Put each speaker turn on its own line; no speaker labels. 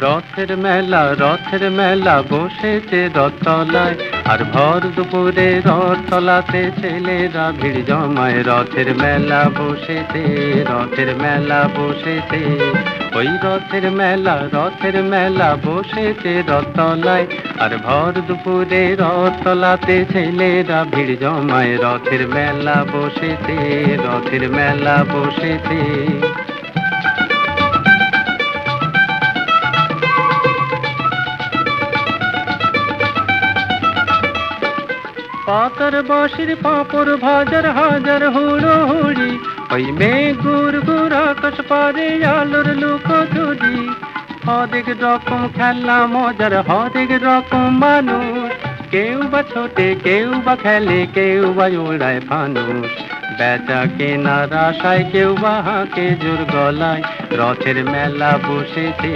রথের মেলা বসেছে রথতলায়, আর ভর দুপুরে রথতলাতে ছেলেরা ভিড় জমায়। রথের মেলা বসেছে, ওই রথের মেলা বসেছে রথতলায়, আর ভর দুপুরে রথতলাতে ছেলেরা ভিড় জমায়। রথের মেলা বসেছে। পাতার বাঁশির পাঁপড় ভাজার হাজার হুড়োহুড়ি, ওই মেঘ গুড় আকাশ পারে আলোর লুকোচুরি। হরেক রকম খেলা মজার, হরেক রকম মানুষ, কেউ বা ছোটে, কেউ বা খেলে, কেউ বা ওড়ায় ফানুস। বেচা কেনার আশায় কেউ বা হাঁকে জোর গলায়, রথের মেলা বসেছে।